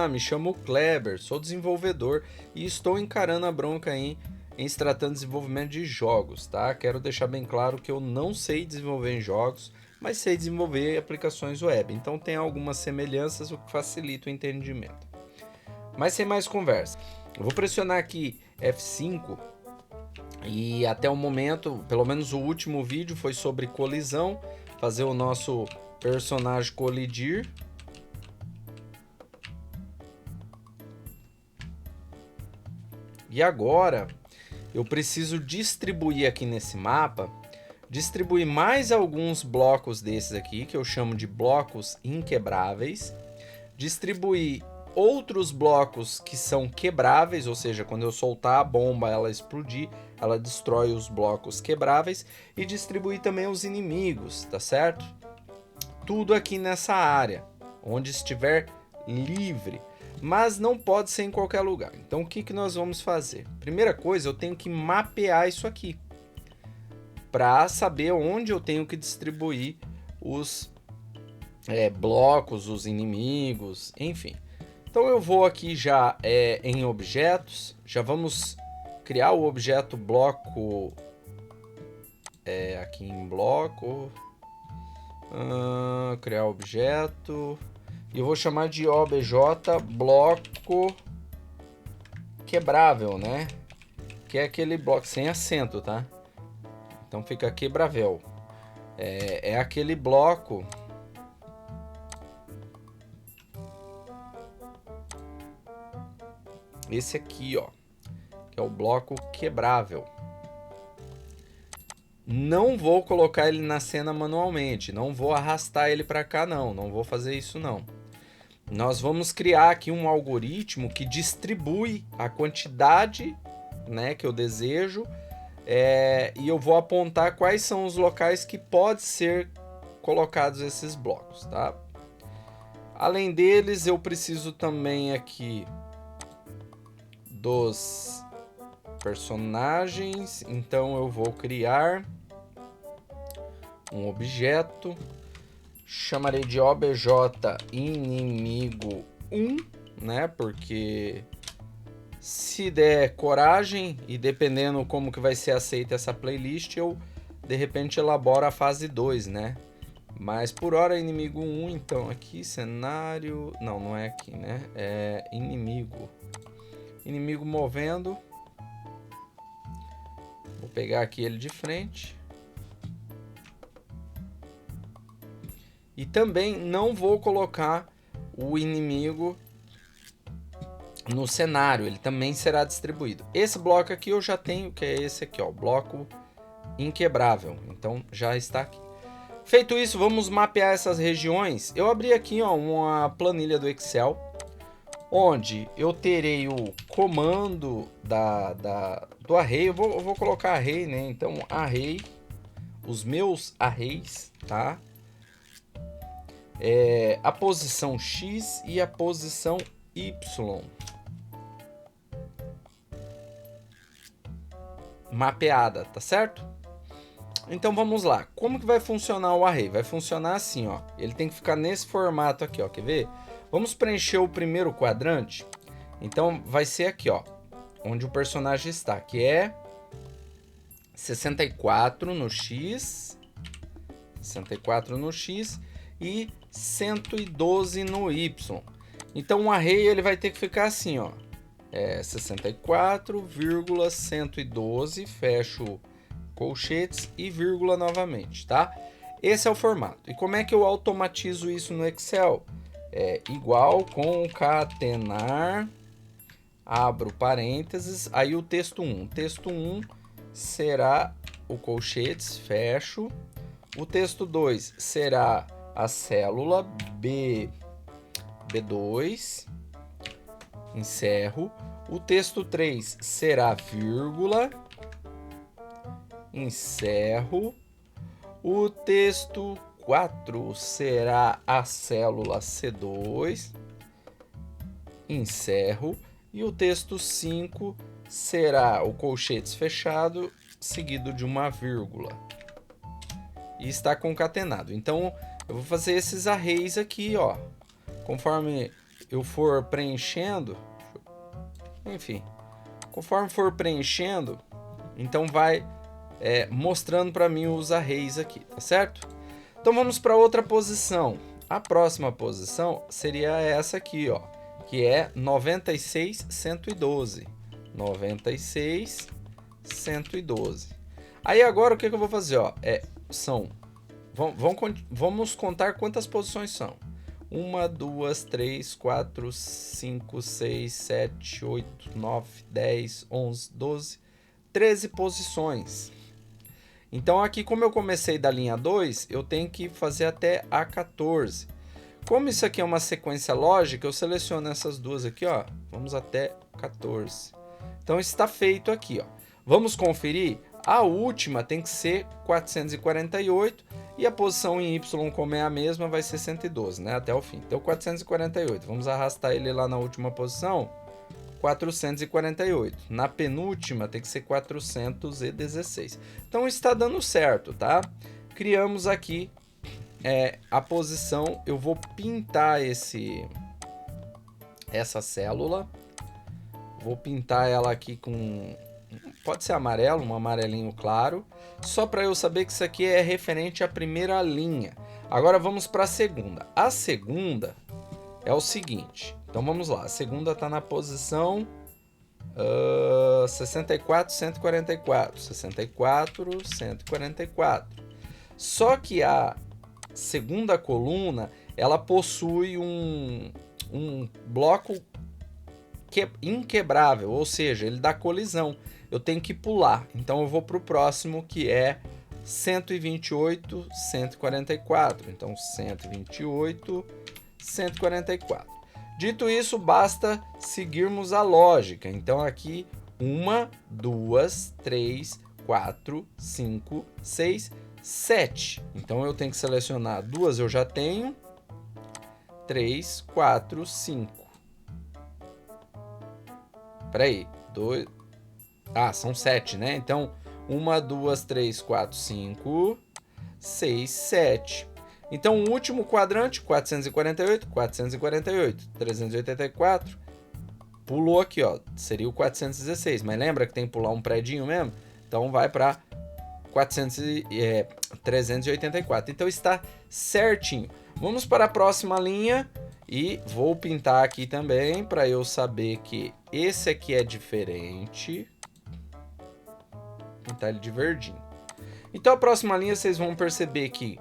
Olá, me chamo Kleber, sou desenvolvedor e estou encarando a bronca aí em se tratando de desenvolvimento de jogos, tá? Quero deixar bem claro que eu não sei desenvolver em jogos, mas sei desenvolver aplicações web, então tem algumas semelhanças, o que facilita o entendimento. Mas sem mais conversa, eu vou pressionar aqui F5 e até o momento, pelo menos o último vídeo foi sobre colisão, fazer o nosso personagem colidir. E agora eu preciso distribuir aqui nesse mapa, distribuir mais alguns blocos desses aqui, que eu chamo de blocos inquebráveis, distribuir outros blocos que são quebráveis, ou seja, quando eu soltar a bomba, ela explodir, ela destrói os blocos quebráveis, e distribuir também os inimigos, tá certo? Tudo aqui nessa área, onde estiver livre, mas não pode ser em qualquer lugar. Então o que nós vamos fazer? Primeira coisa, eu tenho que mapear isso aqui, para saber onde eu tenho que distribuir os blocos, os inimigos, enfim. Então eu vou aqui já em objetos, já vamos criar o objeto bloco, aqui em bloco, criar objeto, e eu vou chamar de obj bloco quebrável, né? Que é aquele bloco sem acento, tá? Então fica quebrável. É aquele bloco esse aqui, ó, que é o bloco quebrável. Não vou colocar ele na cena manualmente, não vou arrastar ele para cá, não vou fazer isso não. Nós vamos criar aqui um algoritmo que distribui a quantidade, né, que eu desejo, e eu vou apontar quais são os locais que pode ser colocados esses blocos, tá? Além deles, eu preciso também aqui dos personagens, então eu vou criar um objeto, chamarei de obj inimigo 1, né? Porque se der coragem e dependendo como que vai ser aceita essa playlist, eu de repente elaboro a fase 2, né? Mas por hora inimigo 1, então aqui cenário, não é aqui, né? É inimigo movendo. Vou pegar aqui ele de frente. E também não vou colocar o inimigo no cenário, ele também será distribuído. Esse bloco aqui eu já tenho, que é esse aqui, ó, bloco inquebrável. Então já está aqui. Feito isso, vamos mapear essas regiões. Eu abri aqui, ó, uma planilha do Excel, onde eu terei o comando do array. Eu vou colocar array, né? Então array, os meus arrays, tá? A posição X e a posição Y mapeada, tá certo? Então vamos lá. Como que vai funcionar o array? Vai funcionar assim, ó. Ele tem que ficar nesse formato aqui, ó. Quer ver? Vamos preencher o primeiro quadrante. Então vai ser aqui, ó, onde o personagem está, que é 64 no X, 64 no X e 112 no Y. Então o array ele vai ter que ficar assim, ó, 64,112, fecho colchetes e vírgula novamente, tá? Esse é o formato. E como é que eu automatizo isso no Excel? Igual concatenar, abro parênteses, aí o texto 1. O texto 1 será o colchetes, fecho. O texto 2 será a célula B2, encerro. O texto 3 será vírgula, encerro. O texto 4 será a célula C2, encerro. E o texto 5 será o colchetes fechado, seguido de uma vírgula. E está concatenado. Então, eu vou fazer esses arrays aqui, ó. Conforme eu for preenchendo, enfim, conforme for preenchendo, então vai mostrando para mim os arrays aqui, tá certo? Então vamos para outra posição. A próxima posição seria essa aqui, ó, que é 96, 112. 96, 112. Aí agora o que eu vou fazer, ó, vamos contar quantas posições são. 1, 2, 3, 4, 5, 6, 7, 8, 9, 10, 11, 12, 13 posições. Então aqui, como eu comecei da linha 2, eu tenho que fazer até a 14. Como isso aqui é uma sequência lógica, eu seleciono essas duas aqui, ó. Vamos até 14. Então está feito aqui, ó. Vamos conferir? A última tem que ser 448 e a posição em Y, como é a mesma, vai ser 112, né? Até o fim. Então 448. Vamos arrastar ele lá na última posição. 448. Na penúltima tem que ser 416. Então está dando certo, tá? Criamos aqui a posição. Eu vou pintar essa célula. Vou pintar ela aqui com... Pode ser amarelo, um amarelinho claro. Só para eu saber que isso aqui é referente à primeira linha. Agora vamos para a segunda. A segunda é o seguinte. Então vamos lá. A segunda está na posição 64, 144. 64, 144. Só que a segunda coluna, ela possui um bloco inquebrável, ou seja, ele dá colisão. Eu tenho que pular. Então eu vou para o próximo, que é 128, 144. Então 128, 144. Dito isso, basta seguirmos a lógica. Então aqui 1, 2, 3, 4, 5, 6, 7. Então eu tenho que selecionar duas, eu já tenho. 3, 4, 5. Espera aí, 2... são 7, né? Então 1, 2, 3, 4, 5, 6, 7. Então, o último quadrante, 448, 448, 384, pulou aqui, ó, seria o 416, mas lembra que tem que pular um predinho mesmo? Então, vai para 384. Então, está certinho. Vamos para a próxima linha e vou pintar aqui também para eu saber que esse aqui é diferente. Pintar ele de verdinho. Então, a próxima linha, vocês vão perceber que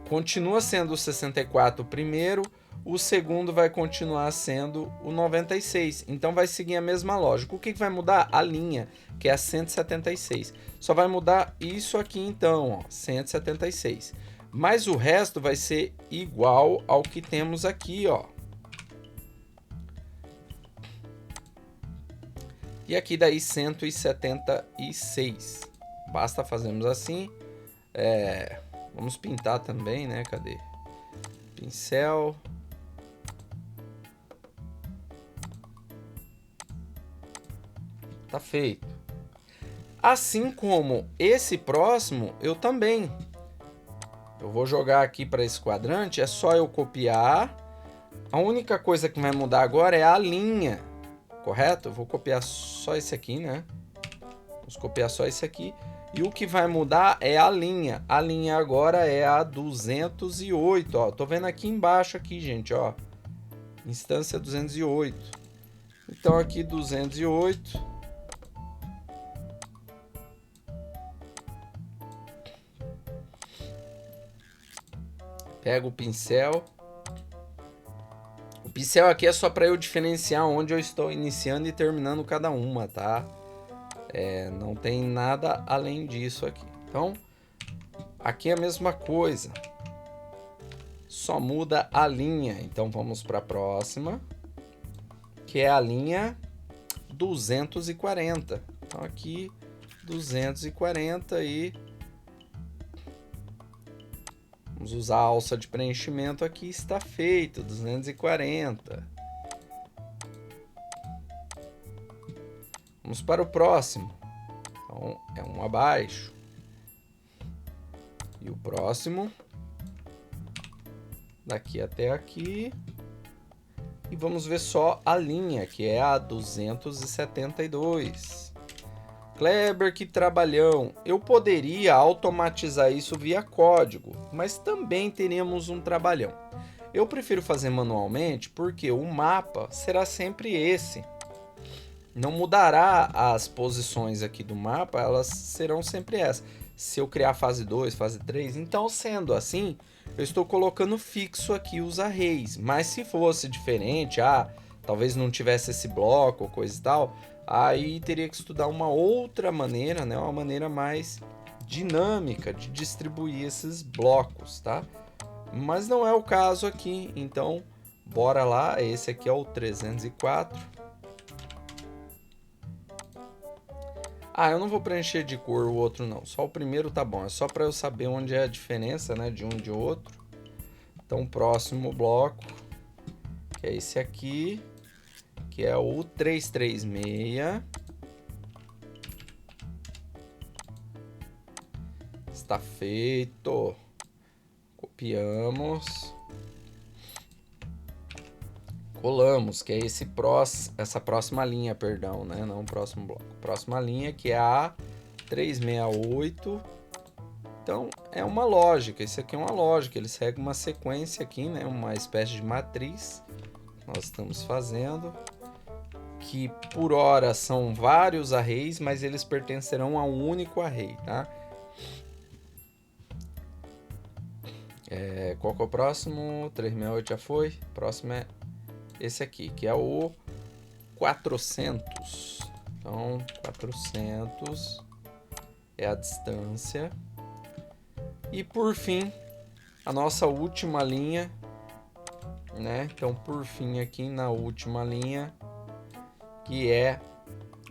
continua sendo o 64 o primeiro, o segundo vai continuar sendo o 96. Então vai seguir a mesma lógica. O que vai mudar? A linha, que é a 176. Só vai mudar isso aqui então, ó, 176. Mas o resto vai ser igual ao que temos aqui, ó. E aqui daí 176. Basta fazermos assim. Vamos pintar também, né? Cadê? Pincel. Tá feito. Assim como esse próximo, eu também. Eu vou jogar aqui para esse quadrante, é só eu copiar. A única coisa que vai mudar agora é a linha, correto? Eu vou copiar só esse aqui, né? Vamos copiar só esse aqui. E o que vai mudar é a linha. A linha agora é a 208, ó. Tô vendo aqui embaixo aqui, gente, ó. Instância 208. Então aqui 208. Pego o pincel. O pincel aqui é só para eu diferenciar onde eu estou iniciando e terminando cada uma, tá? Não tem nada além disso aqui. Então, aqui é a mesma coisa. Só muda a linha. Então, vamos para a próxima, que é a linha 240. Então, aqui, 240 e... Vamos usar a alça de preenchimento aqui, está feito, 240. Vamos para o próximo. Então, é um abaixo. E o próximo, daqui até aqui. E vamos ver só a linha, que é a 272. Kleber, que trabalhão. Eu poderia automatizar isso via código, mas também teríamos um trabalhão. Eu prefiro fazer manualmente porque o mapa será sempre esse. Não mudará as posições aqui do mapa, elas serão sempre essas. Se eu criar fase 2, fase 3, então sendo assim, eu estou colocando fixo aqui os arrays. Mas se fosse diferente, talvez não tivesse esse bloco ou coisa e tal, aí teria que estudar uma outra maneira, né? Uma maneira mais dinâmica de distribuir esses blocos, tá? Mas não é o caso aqui, então bora lá. Esse aqui é o 304. Eu não vou preencher de cor o outro não, só o primeiro tá bom, é só para eu saber onde é a diferença, né, de um e de outro. Então o próximo bloco, que é esse aqui, que é o 336. Está feito. Copiamos. Colamos, que é essa próxima linha, perdão, né? Não o próximo bloco. Próxima linha, que é a 368. Então, é uma lógica. Isso aqui é uma lógica. Ele segue uma sequência aqui, né? Uma espécie de matriz. Nós estamos fazendo. Que, por hora, são vários arrays, mas eles pertencerão a um único array, tá? Qual que é o próximo? 368 já foi. O próximo é esse aqui, que é o 400. Então, 400 é a distância. E por fim, a nossa última linha, né? Então, por fim, aqui na última linha, que é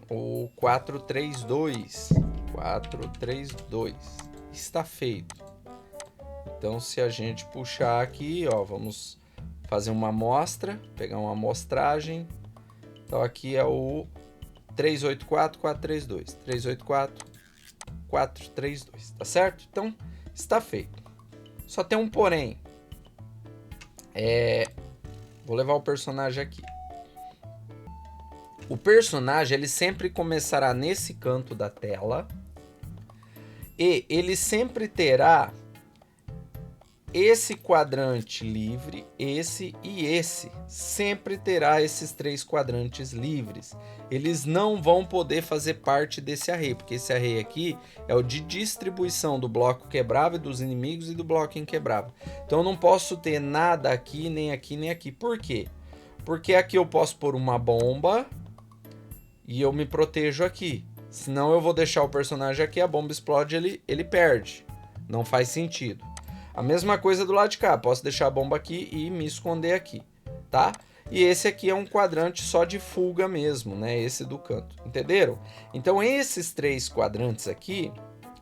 o 432. 432. Está feito. Então, se a gente puxar aqui, ó, vamos fazer uma amostra, pegar uma amostragem. Então aqui é o 384, 432. 384, 432, tá certo? Então está feito. Só tem um porém. Vou levar o personagem aqui. O personagem, ele sempre começará nesse canto da tela. E ele sempre terá esse quadrante livre, esse e esse. Sempre terá esses três quadrantes livres. Eles não vão poder fazer parte desse array, porque esse array aqui é o de distribuição do bloco quebrável, dos inimigos e do bloco inquebrável. Então eu não posso ter nada aqui, nem aqui, nem aqui. Por quê? Porque aqui eu posso pôr uma bomba e eu me protejo aqui. Senão eu vou deixar o personagem aqui, a bomba explode, ele perde. Não faz sentido. A mesma coisa do lado de cá, posso deixar a bomba aqui e me esconder aqui, tá? E esse aqui é um quadrante só de fuga mesmo, né? Esse do canto, entenderam? Então esses três quadrantes aqui,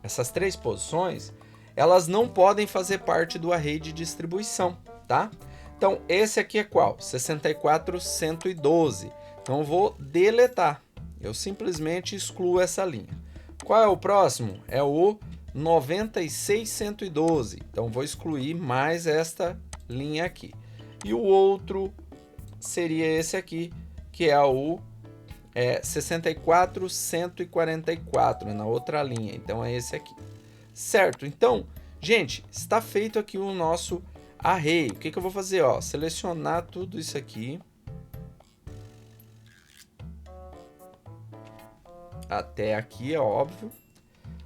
essas três posições, elas não podem fazer parte do array de distribuição, tá? Então esse aqui é qual? 64, 112. Então eu vou deletar, eu simplesmente excluo essa linha. Qual é o próximo? É o 96, 112. Então vou excluir mais esta linha aqui. E o outro seria esse aqui, que é o 64, 144, na outra linha. Então é esse aqui. Certo? Então, gente, está feito aqui o nosso array. O que eu vou fazer? Ó, selecionar tudo isso aqui. Até aqui, é óbvio.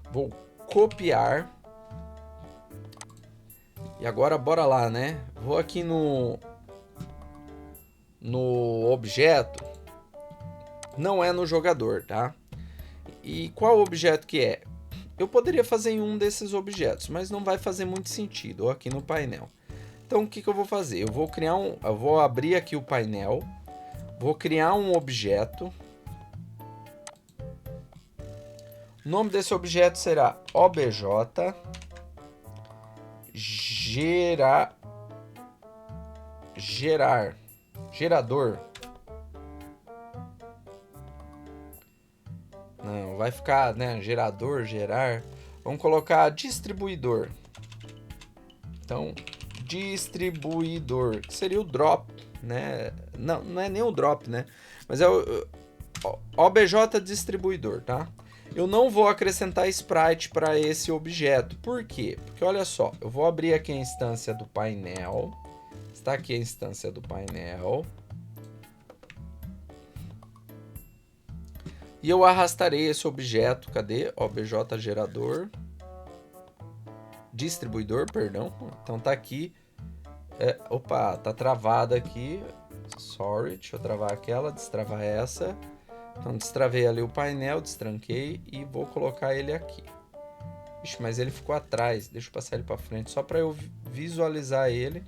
Vou copiar. E agora bora lá, né? Vou aqui no objeto. Não é no jogador, tá? E qual objeto que é? Eu poderia fazer em um desses objetos, mas não vai fazer muito sentido. Ou aqui no painel. Então o que eu vou fazer? Eu vou abrir aqui o painel. Vou criar um objeto. O nome desse objeto será obj gerador. Não, vai ficar, né, gerar. Vamos colocar distribuidor. Então, distribuidor, que seria o drop, né? Não é nem o drop, né? Mas é o OBJ distribuidor, tá? Eu não vou acrescentar sprite para esse objeto. Por quê? Porque olha só, eu vou abrir aqui a instância do painel. Está aqui a instância do painel. E eu arrastarei esse objeto, cadê? OBJ gerador. Distribuidor, perdão. Então tá aqui. Opa, tá travada aqui. Sorry, deixa eu travar aquela, destravar essa. Então destravei ali o painel, destranquei e vou colocar ele aqui. Ixi, mas ele ficou atrás. Deixa eu passar ele para frente só para eu visualizar ele.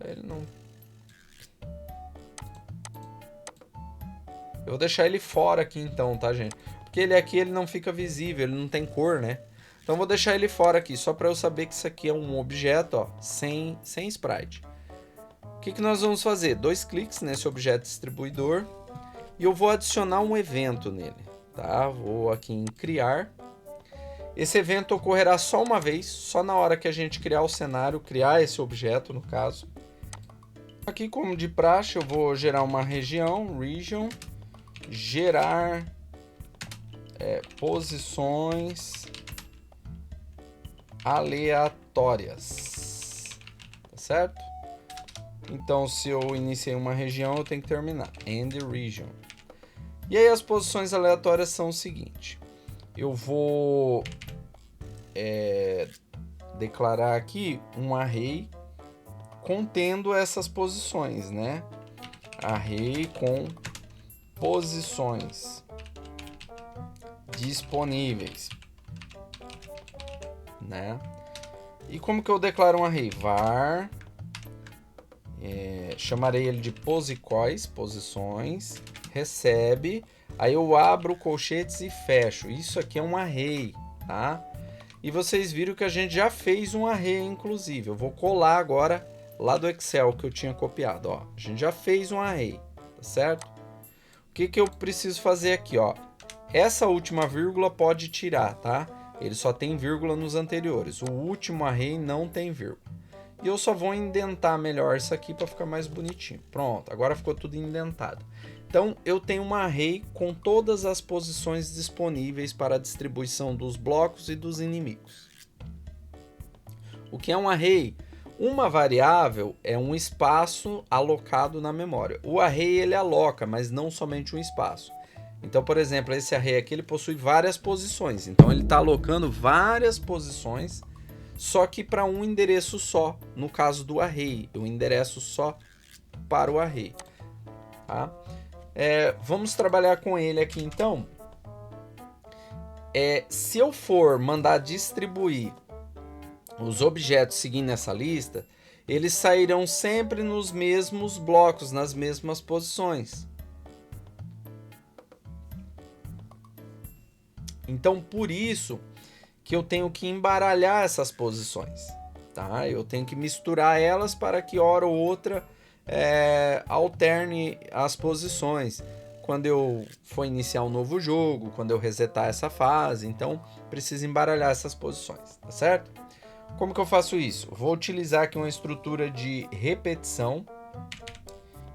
Ele não... Eu vou deixar ele fora aqui então, tá, gente? Porque ele aqui ele não fica visível, ele não tem cor, né? Então vou deixar ele fora aqui, só para eu saber que isso aqui é um objeto, ó, sem sprite. O que nós vamos fazer? 2 cliques nesse objeto distribuidor e eu vou adicionar um evento nele, tá? Vou aqui em criar. Esse evento ocorrerá só uma vez, só na hora que a gente criar o cenário, criar esse objeto no caso. Aqui, como de praxe, eu vou gerar uma região, region, gerar posições aleatórias, tá certo? Então, se eu iniciei uma região, eu tenho que terminar. End region. E aí as posições aleatórias são o seguinte. Eu vou declarar aqui um array contendo essas posições, né? Array com posições disponíveis, né? E como que eu declaro um array? Var... chamarei ele de posicois, posições, recebe, aí eu abro colchetes e fecho. Isso aqui é um array, tá? E vocês viram que a gente já fez um array, inclusive. Eu vou colar agora lá do Excel que eu tinha copiado, ó. A gente já fez um array, tá certo? O que eu preciso fazer aqui, ó? Essa última vírgula pode tirar, tá? Ele só tem vírgula nos anteriores. O último array não tem vírgula. E eu só vou indentar melhor isso aqui para ficar mais bonitinho. Pronto, agora ficou tudo indentado. Então, eu tenho uma array com todas as posições disponíveis para a distribuição dos blocos e dos inimigos. O que é um array? Uma variável é um espaço alocado na memória. O array ele aloca, mas não somente um espaço. Então, por exemplo, esse array aqui ele possui várias posições. Então, ele está alocando várias posições, só que para um endereço só. No caso do array, eu endereço só para o array. Tá? Vamos trabalhar com ele aqui então. Se eu for mandar distribuir os objetos seguindo essa lista, eles sairão sempre nos mesmos blocos, nas mesmas posições. Então, por isso que eu tenho que embaralhar essas posições, tá? Eu tenho que misturar elas para que hora ou outra alterne as posições. Quando eu for iniciar um novo jogo, quando eu resetar essa fase, então preciso embaralhar essas posições, tá certo? Como que eu faço isso? Vou utilizar aqui uma estrutura de repetição.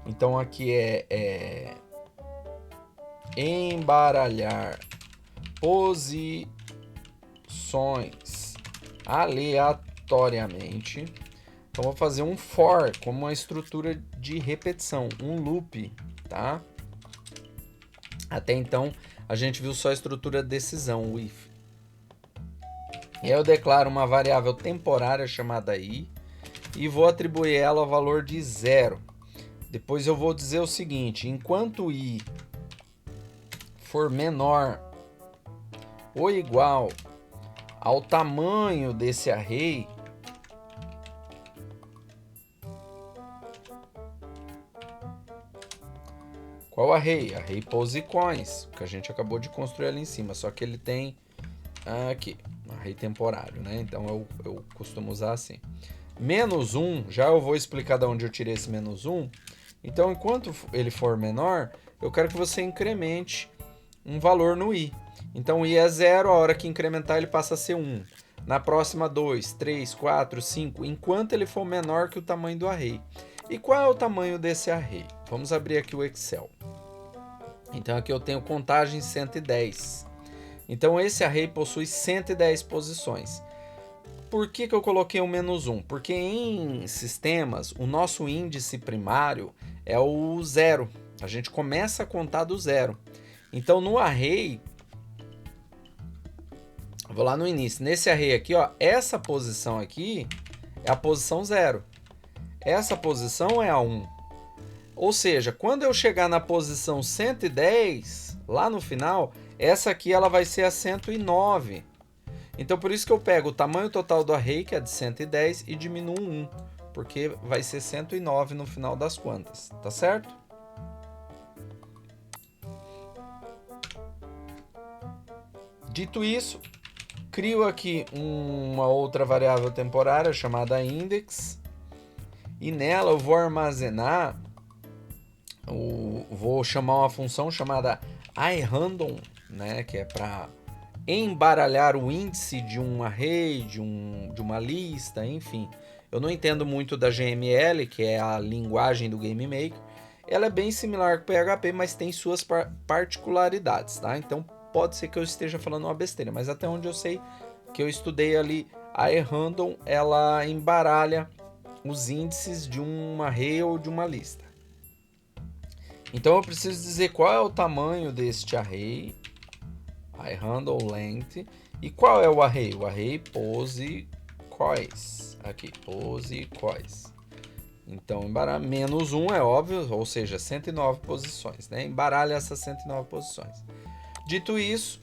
Então aqui embaralhar posições aleatoriamente. Então vou fazer um for como uma estrutura de repetição, um loop, tá? Até então a gente viu só a estrutura de decisão, o if. E aí eu declaro uma variável temporária chamada i e vou atribuir ela ao valor de 0. Depois eu vou dizer o seguinte: enquanto i for menor ou igual ao tamanho desse array, qual array? Array posicoins, que a gente acabou de construir ali em cima, só que ele tem aqui, array temporário, né? Então eu costumo usar assim. Menos 1, já eu vou explicar de onde eu tirei esse menos 1. Então, enquanto ele for menor, eu quero que você incremente um valor no i. Então, o i é 0, a hora que incrementar ele passa a ser 1. Na próxima 2, 3, 4, 5, enquanto ele for menor que o tamanho do array. E qual é o tamanho desse array? Vamos abrir aqui o Excel. Então aqui eu tenho contagem 110. Então esse array possui 110 posições. Por que eu coloquei o -1? Porque em sistemas, o nosso índice primário é o 0. A gente começa a contar do 0. Então no array, vou lá no início, nesse array aqui, ó, essa posição aqui é a posição 0. Essa posição é a 1. Ou seja, quando eu chegar na posição 110, lá no final, essa aqui ela vai ser a 109. Então, por isso que eu pego o tamanho total do array, que é de 110, e diminuo 1, porque vai ser 109 no final das contas, tá certo? Dito isso, crio aqui uma outra variável temporária chamada index, e nela eu vou armazenar, vou chamar uma função chamada iRandom, né, que é para embaralhar o índice de um array, de uma lista, enfim. Eu não entendo muito da GML, que é a linguagem do GameMaker. Ela é bem similar com o PHP, mas tem suas particularidades, tá? Então pode ser que eu esteja falando uma besteira, mas até onde eu sei que eu estudei ali, a iRandom, ela embaralha os índices de um array ou de uma lista. Então eu preciso dizer qual é o tamanho deste array, iRandom length, e qual é o array? O array POSICOIS, aqui, POSICOIS. Então, -1 é óbvio, ou seja, 109 posições, né? Embaralha essas 109 posições. Dito isso,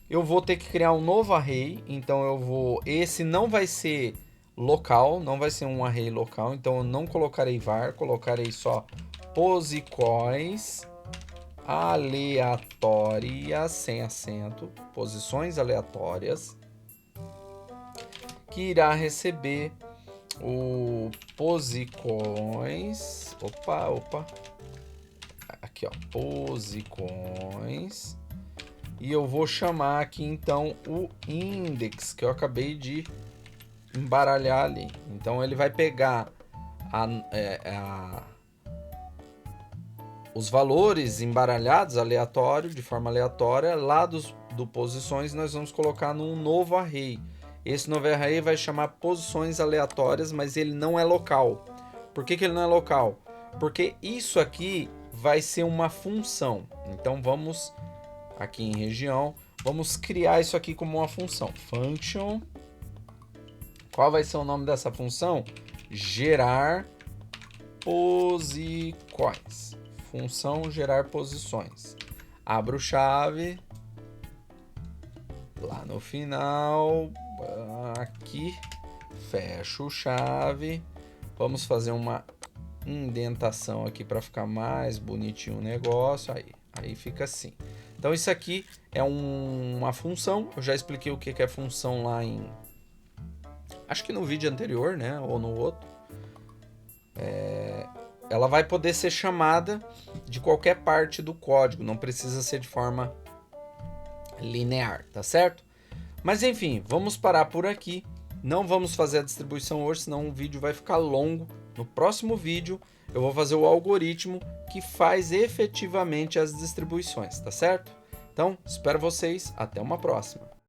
eu vou ter que criar um novo array, então esse não vai ser local, não vai ser um array local, então eu não colocarei var, colocarei só POSICOIS aleatórias, sem acento, posições aleatórias, que irá receber o POSICOIS, aqui ó, POSICOIS, e eu vou chamar aqui então o index, que eu acabei de embaralhar ali. Então ele vai pegar os valores embaralhados, aleatório, de forma aleatória, lá do posições nós vamos colocar num novo array. Esse novo array vai chamar posições aleatórias, mas ele não é local. Por que ele não é local? Porque isso aqui vai ser uma função. Então vamos aqui em região, vamos criar isso aqui como uma função. Function. Qual vai ser o nome dessa função? Gerar posições. Função gerar posições. Abro chave. Lá no final. Aqui. Fecho chave. Vamos fazer uma indentação aqui para ficar mais bonitinho o negócio. Aí fica assim. Então isso aqui é uma função. Eu já expliquei o que é função lá acho que no vídeo anterior, né? Ou no outro. Ela vai poder ser chamada de qualquer parte do código, não precisa ser de forma linear, tá certo? Mas enfim, vamos parar por aqui. Não vamos fazer a distribuição hoje, senão o vídeo vai ficar longo. No próximo vídeo eu vou fazer o algoritmo que faz efetivamente as distribuições, tá certo? Então, espero vocês, até uma próxima.